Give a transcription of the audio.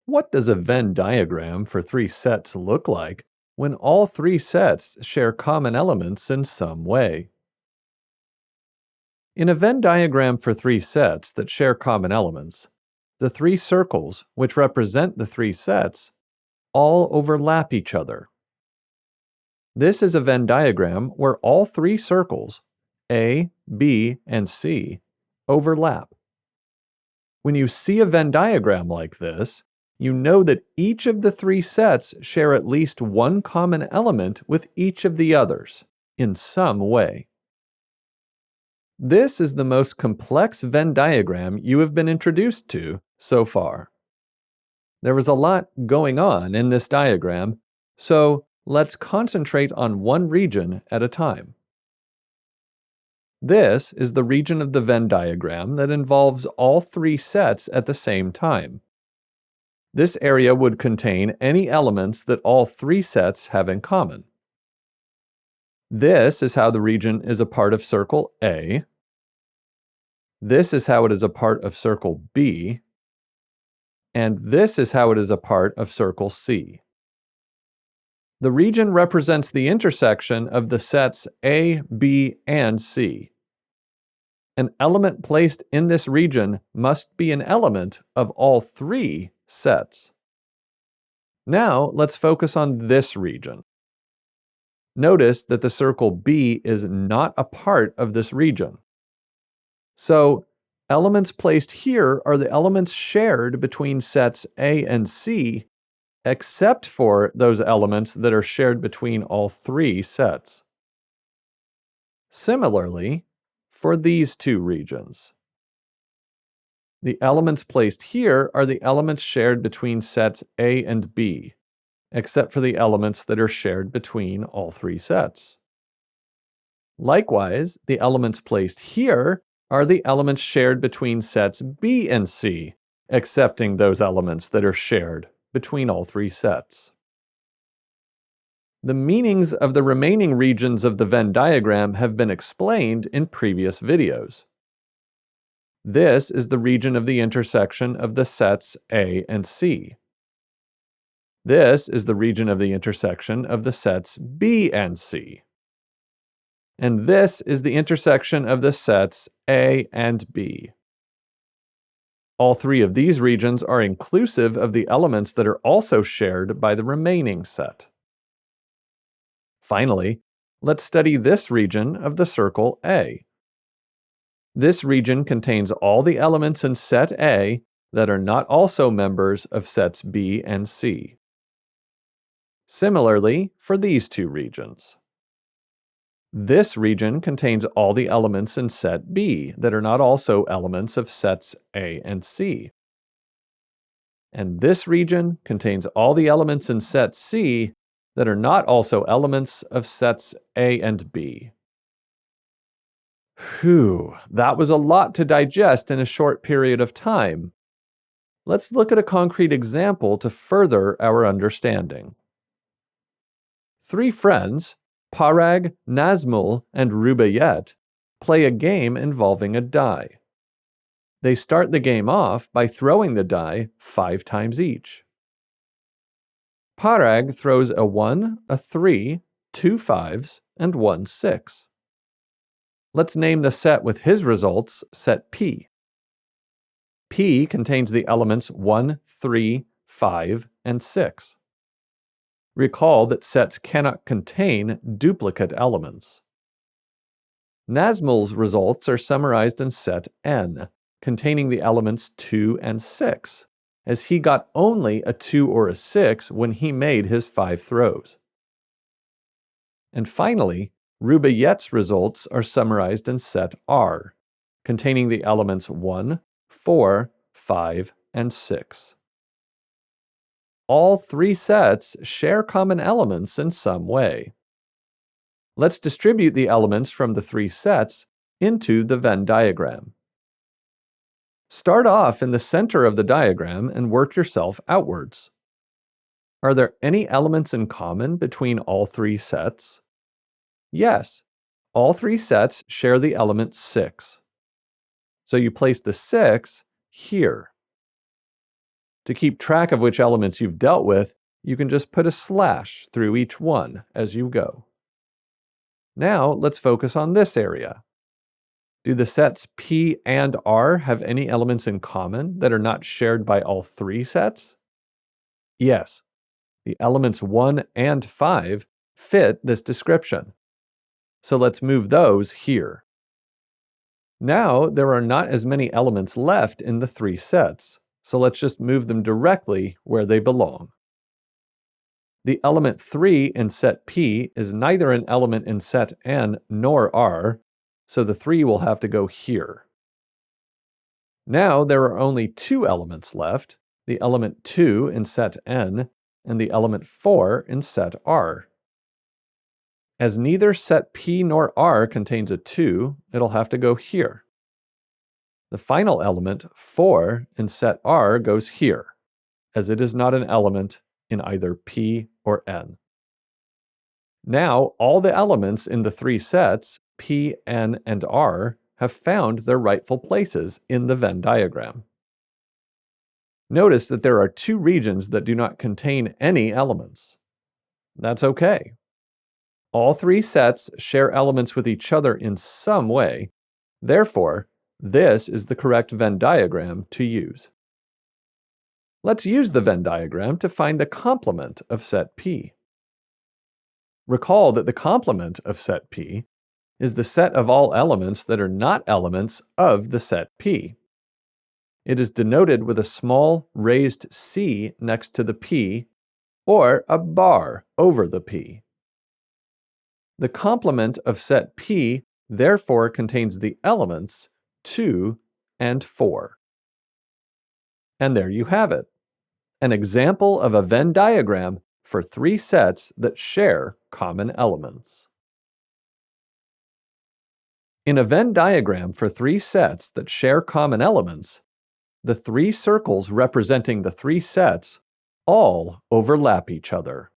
What does a Venn diagram for three sets look like when all three sets share common elements in some way? In a Venn diagram for three sets that share common elements, the three circles, which represent the three sets, all overlap each other. This is a Venn diagram where all three circles, A, B, and C, overlap. When you see a Venn diagram like this, you know that each of the three sets share at least one common element with each of the others, in some way. This is the most complex Venn diagram you have been introduced to so far. There was a lot going on in this diagram, so let's concentrate on one region at a time. This is the region of the Venn diagram that involves all three sets at the same time. This area would contain any elements that all three sets have in common. This is how the region is a part of circle A. This is how it is a part of circle B. And this is how it is a part of circle C. The region represents the intersection of the sets A, B, and C. An element placed in this region must be an element of all three sets. Now, let's focus on this region. Notice that the circle B is not a part of this region. So, elements placed here are the elements shared between sets A and C, except for those elements that are shared between all three sets. Similarly, for these two regions, the elements placed here are the elements shared between sets A and B, except for the elements that are shared between all three sets. Likewise, the elements placed here are the elements shared between sets B and C, excepting those elements that are shared between all three sets. The meanings of the remaining regions of the Venn diagram have been explained in previous videos. This is the region of the intersection of the sets A and C. This is the region of the intersection of the sets B and C. And this is the intersection of the sets A and B. All three of these regions are inclusive of the elements that are also shared by the remaining set. Finally, let's study this region of the circle A. This region contains all the elements in set A that are not also members of sets B and C. Similarly, for these two regions. This region contains all the elements in set B that are not also elements of sets A and C. And this region contains all the elements in set C that are not also elements of sets A and B. Phew, that was a lot to digest in a short period of time. Let's look at a concrete example to further our understanding. Three friends, Parag, Nazmul, and Rubaiyat, play a game involving a die. They start the game off by throwing the die 5 times each. Parag throws a 1, a 3, 2 5s, and 1 6. Let's name the set with his results set P. P contains the elements 1, 3, 5, and 6. Recall that sets cannot contain duplicate elements. Nazmul's results are summarized in set N, containing the elements 2 and 6, as he got only a 2 or a 6 when he made his 5 throws. And finally, Rubaiyat's results are summarized in set R, containing the elements 1, 4, 5, and 6. All three sets share common elements in some way. Let's distribute the elements from the three sets into the Venn diagram. Start off in the center of the diagram and work yourself outwards. Are there any elements in common between all three sets? Yes, all three sets share the element 6. So you place the 6 here. To keep track of which elements you've dealt with, you can just put a slash through each one as you go. Now, let's focus on this area. Do the sets P and R have any elements in common that are not shared by all three sets? Yes, the elements 1 and 5 fit this description. So let's move those here. Now, there are not as many elements left in the three sets, so let's just move them directly where they belong. The element 3 in set P is neither an element in set N nor R, so the 3 will have to go here. Now there are only two elements left, the element 2 in set N and the element 4 in set R. As neither set P nor R contains a 2, it'll have to go here. The final element, 4, in set R goes here, as it is not an element in either P or N. Now, all the elements in the three sets, P, N, and R, have found their rightful places in the Venn diagram. Notice that there are two regions that do not contain any elements. That's okay. All three sets share elements with each other in some way. Therefore, this is the correct Venn diagram to use. Let's use the Venn diagram to find the complement of set P. Recall that the complement of set P is the set of all elements that are not elements of the set P. It is denoted with a small raised C next to the P or a bar over the P. The complement of set P therefore contains the elements 2 and 4. And there you have it, an example of a Venn diagram for three sets that share common elements. In a Venn diagram for three sets that share common elements, the three circles representing the three sets all overlap each other.